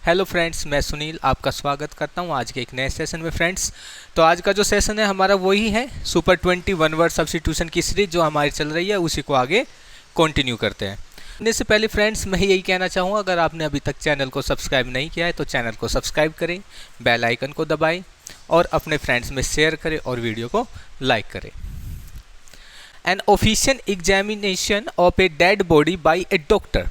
Hello friends, मैं सुनील आपका स्वागत करता हूं आज के एक नए सेशन में। फ्रेंड्स, तो आज का जो सेशन है हमारा वही है सुपर 21 वर्ड सब्स्टिट्यूशन की सीरीज जो हमारी चल रही है, उसी को आगे कंटिन्यू करते हैं। इससे पहले फ्रेंड्स मैं यही कहना चाहूँगा, अगर आपने अभी तक चैनल को सब्सक्राइब नहीं किया है तो चैनल को सब्सक्राइब करें, बेल आइकन को दबाएँ और अपने फ्रेंड्स में शेयर करें और वीडियो को लाइक करें। An official examination of a dead body by a doctor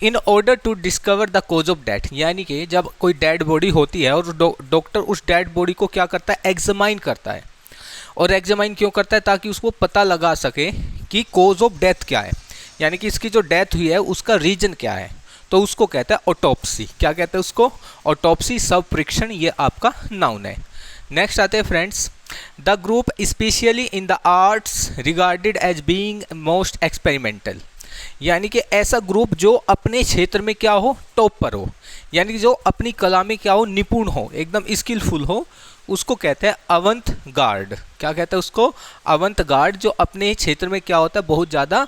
in order to discover the cause of death, यानी कि जब कोई डेड बॉडी होती है और डॉक्टर उस डेड बॉडी को क्या करता है, एग्जामाइन करता है। और एग्जामाइन क्यों करता है? ताकि उसको पता लगा सके कि कोज ऑफ डेथ क्या है, यानी कि इसकी जो डेथ हुई है उसका रीजन क्या है। तो उसको कहता है ऑटोप्सी। क्या कहते हैं उसको? ऑटोप्सी, शव परीक्षण, ये आपका नाउन है। नेक्स्ट आते हैं friends, the group especially in the arts regarded as being most experimental, यानी कि ऐसा ग्रुप जो अपने क्षेत्र में क्या हो, टॉप पर हो, यानी कि जो अपनी कला में क्या हो, निपुण हो, एकदम स्किलफुल हो, उसको कहते हैं अवंत गार्ड। क्या कहते हैं उसको? Avant guard. जो अपने क्षेत्र में क्या होता है, बहुत ज़्यादा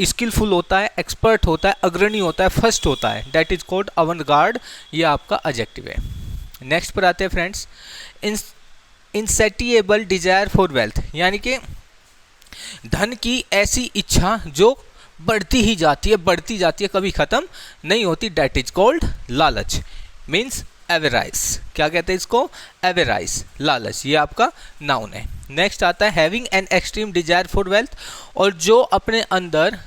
स्किलफुल होता है, एक्सपर्ट होता है, अग्रणी होता है, फर्स्ट होता है, that is called avant guard. ये आपका एडजेक्टिव है। नेक्स्ट पर आते हैं फ्रेंड्स, इनसैटिएबल डिजायर फॉर वेल्थ, यानी कि धन की ऐसी इच्छा जो बढ़ती ही जाती है, बढ़ती जाती है, कभी ख़त्म नहीं होती, डैट इज कॉल्ड लालच, मीन्स एवेराइस। क्या कहते हैं इसको? एवेराइस, लालच, ये आपका नाउन है। नेक्स्ट आता है having an extreme desire for wealth, और जो अपने अंदर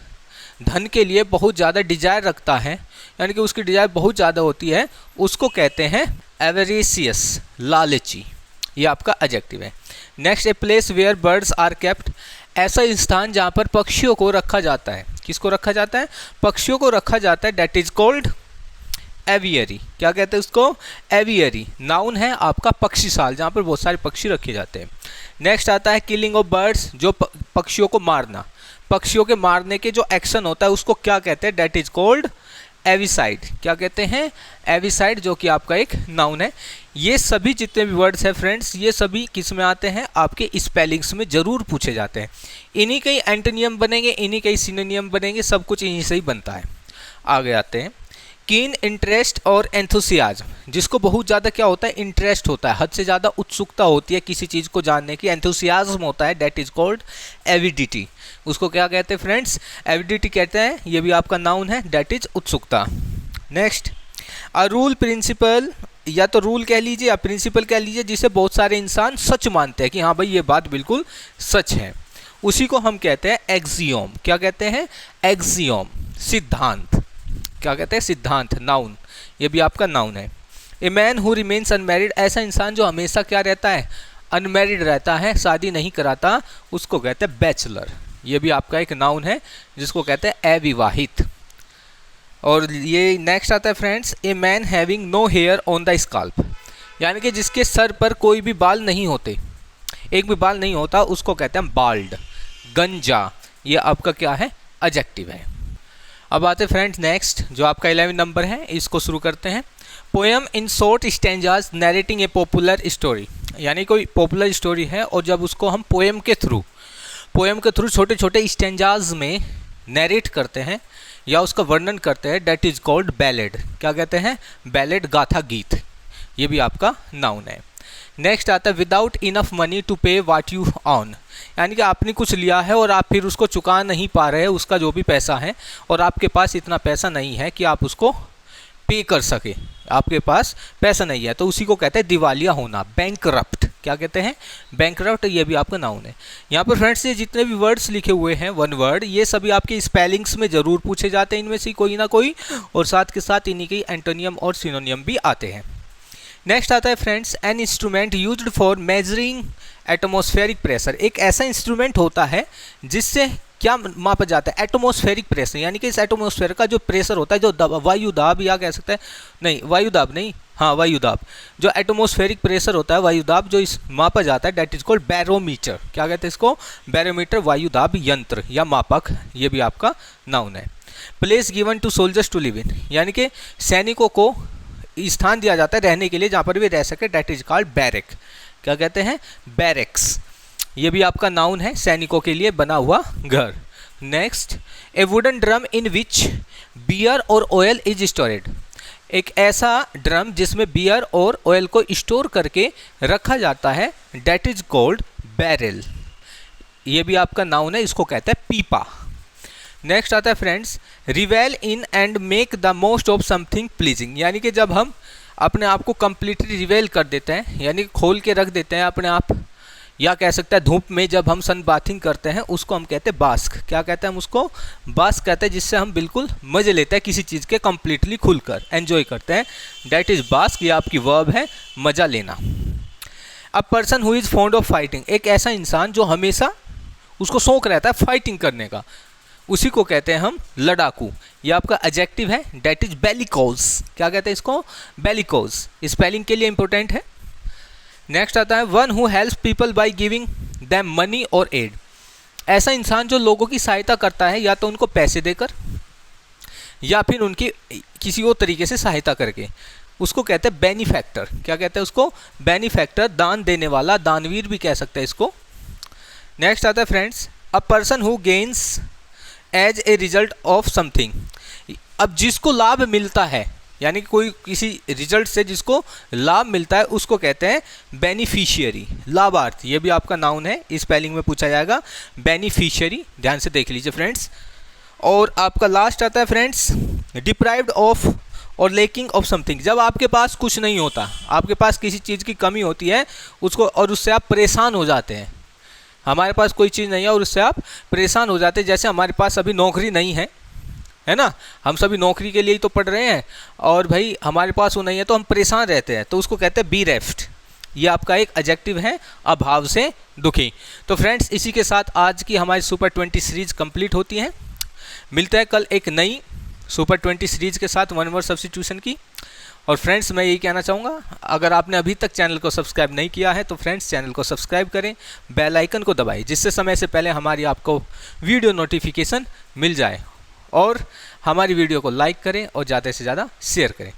धन के लिए बहुत ज़्यादा डिजायर रखता है, यानी कि उसकी डिजायर बहुत ज़्यादा होती है, उसको कहते हैं एवेरेसियस, लालची। ये आपका एडजेक्टिव है। Next, a place where birds are kept, ऐसा स्थान जहाँ पर पक्षियों को रखा जाता है। किसको रखा जाता है? पक्षियों को रखा जाता है, डेट इज कॉल्ड एवियरी। क्या कहते हैं उसको? एवियरी। नाउन है आपका पक्षीशाल, जहाँ पर बहुत सारे पक्षी रखे जाते हैं। नेक्स्ट आता है किलिंग ऑफ बर्ड्स, जो पक्षियों को मारना, पक्षियों के मारने के जो एक्शन होता है उसको क्या कहते हैं, डेट इज कॉल्ड एविसाइड। क्या कहते हैं? एविसाइड, जो कि आपका एक नाउन है। ये सभी जितने भी वर्ड्स हैं फ्रेंड्स, ये सभी किस में आते हैं? आपके स्पेलिंग्स में जरूर पूछे जाते हैं। इन्हीं के ही एंटोनियम बनेंगे, इन्हीं के ही सिनोनियम बनेंगे, सब कुछ इन्हीं से ही बनता है। आगे आते हैं, कीन इंटरेस्ट और एंथुसियाज्म, जिसको बहुत ज़्यादा क्या होता है, इंटरेस्ट होता है, हद से ज़्यादा उत्सुकता होती है किसी चीज़ को जानने की, एंथुसियाज्म होता है, डेट इज कॉल्ड एविडिटी। उसको क्या कहते हैं फ्रेंड्स? एविडिटी कहते हैं। ये भी आपका नाउन है, डेट इज उत्सुकता। नेक्स्ट, अ रूल प्रिंसिपल, या तो रूल कह लीजिए या प्रिंसिपल कह लीजिए, जिसे बहुत सारे इंसान सच मानते हैं कि हाँ भाई ये बात बिल्कुल सच है, उसी को हम कहते हैं एक्सियोम। क्या कहते हैं? एक्सियोम, सिद्धांत। क्या कहते हैं? सिद्धांत, नाउन। ये भी आपका नाउन है। A man who remains unmarried, ऐसा इंसान जो हमेशा क्या रहता है, अनमैरिड रहता है, शादी नहीं कराता, उसको कहते हैं बैचलर। ये भी आपका एक नाउन है, जिसको कहते हैं अविवाहित। और ये नेक्स्ट आता है friends, a man having no hair on the scalp, यानी कि जिसके सर पर कोई भी बाल नहीं होते, एक भी बाल नहीं होता, उसको कहते हैं बाल्ड, गंजा। ये आपका क्या है? एडजेक्टिव है। अब आते फ्रेंड्स नेक्स्ट, जो आपका 11 नंबर है, इसको शुरू करते हैं। Poem in short stanzas narrating a popular story, यानी कोई पॉपुलर स्टोरी है और जब उसको हम पोएम के थ्रू छोटे छोटे स्टैंजाज में नैरेट करते हैं या उसका वर्णन करते हैं, डेट इज कॉल्ड बैलेड। क्या कहते हैं? बैलेड, गाथा, गीत। ये भी आपका नाउन है। नेक्स्ट आता है विदाउट इनफ मनी टू पे वाट यू ऑन, यानी कि आपने कुछ लिया है और आप फिर उसको चुका नहीं पा रहे हैं, उसका जो भी पैसा है, और आपके पास इतना पैसा नहीं है कि आप उसको पे कर सके, आपके पास पैसा नहीं है, तो उसी को कहते हैं दिवालिया होना, बैंकरप्ट। क्या कहते हैं? बैंकरप्ट। ये भी आपका नाउन है। यहाँ पर फ्रेंड्स ये जितने भी वर्ड्स लिखे हुए हैं, वन वर्ड, ये सभी आपके स्पेलिंग्स में जरूर पूछे जाते हैं, इनमें से कोई ना कोई, और साथ के साथ इन्हीं के एंटोनियम और सिनोनियम भी आते हैं। नेक्स्ट आता है friends, an instrument used for measuring atmospheric pressure, एक ऐसा इंस्ट्रूमेंट होता है जिससे क्या मापा जाता है? एटमॉस्फेरिक प्रेशर, यानी कि इस एटमॉस्फेयर का जो प्रेशर होता है, जो वायु दाब, या कह सकते हैं, नहीं वायु दाब नहीं, हाँ वायु दाब, जो एटमॉस्फेरिक प्रेशर होता है, वायु दाब, जो इस मापा जाता है, डेट इज कॉल्ड बैरोमीटर। क्या कहते हैं इसको? बैरोमीटर, वायु दाब यंत्र या मापक। ये भी आपका नाउन है। Place given to soldiers to live in, यानी कि सैनिकों को स्थान दिया जाता है रहने के लिए, जहाँ पर भी रह सके, डेट इज कॉल्ड बैरक। क्या कहते हैं? बैरेक्स। ये भी आपका नाउन है, सैनिकों के लिए बना हुआ घर। Next, a wooden drum in which beer or oil is stored, एक ऐसा ड्रम जिसमें बियर और ऑयल को स्टोर करके रखा जाता है, डेट इज कॉल्ड बैरल। ये भी आपका नाउन है, इसको कहते हैं पीपा। नेक्स्ट आता है friends, रिवेल in and make the most of something pleasing, यानी कि जब हम अपने आप को कंप्लीटली रिवेल कर देते हैं, यानी कि खोल के रख देते हैं अपने आप, या कह सकते हैं धूप में जब हम सन बाथिंग करते हैं उसको हम कहते हैं बास्क। क्या कहते हैं हम उसको? बास्क कहते हैं, जिससे हम बिल्कुल मज़े लेते हैं किसी चीज़ के, कंप्लीटली खुलकर एंजॉय करते हैं, डेट इज़ बास्क। ये आपकी वर्ब है, मज़ा लेना। अ person who is fond of fighting, एक ऐसा इंसान जो हमेशा उसको शौक रहता है फाइटिंग करने का, उसी को कहते हैं हम लड़ाकू। ये आपका एडजेक्टिव है, डेट इज बेलिकोज। क्या कहते हैं इसको? बेलिकोज। स्पेलिंग के लिए इंपॉर्टेंट है। नेक्स्ट आता है, one who helps people by giving them money और एड, ऐसा इंसान जो लोगों की सहायता करता है, या तो उनको पैसे देकर या फिर उनकी किसी और तरीके से सहायता करके, उसको कहते हैं बेनिफैक्टर। क्या कहते हैं उसको? बेनिफैक्टर, दान देने वाला, दानवीर भी कह सकते हैं इसको। नेक्स्ट आता है friends, a person who gains as a result of something, अब जिसको लाभ मिलता है, यानी कि कोई किसी रिजल्ट से जिसको लाभ मिलता है उसको कहते हैं बेनिफिशियरी, लाभार्थी। ये भी आपका नाउन है, स्पेलिंग में पूछा जाएगा, बेनिफिशियरी। ध्यान से देख लीजिए फ्रेंड्स। और आपका लास्ट आता है फ्रेंड्स, डिप्राइव्ड ऑफ और लेकिंग ऑफ समथिंग, जब आपके पास कुछ नहीं होता, आपके पास किसी चीज़ की कमी होती है उसको, और उससे आप परेशान हो जाते हैं। हमारे पास कोई चीज़ नहीं है और उससे आप परेशान हो जाते हैं, जैसे हमारे पास अभी नौकरी नहीं है ना, हम सभी नौकरी के लिए ही तो पढ़ रहे हैं, और भाई हमारे पास वो नहीं है तो हम परेशान रहते हैं, तो उसको कहते हैं बीरेफ्ट। ये आपका एक एडजेक्टिव है, अभाव से दुखी। तो फ्रेंड्स, इसी के साथ आज की हमारी सुपर 20 सीरीज कंप्लीट होती है। मिलते हैं कल एक नई सुपर 20 सीरीज के साथ, वन वर्ड सब्स्टिट्यूशन की। और फ्रेंड्स, मैं यही कहना चाहूँगा, अगर आपने अभी तक चैनल को सब्सक्राइब नहीं किया है तो फ्रेंड्स चैनल को सब्सक्राइब करें, बेल आइकन को दबाएं, जिससे समय से पहले हमारी आपको वीडियो नोटिफिकेशन मिल जाए, और हमारी वीडियो को लाइक करें और ज़्यादा से ज़्यादा शेयर करें।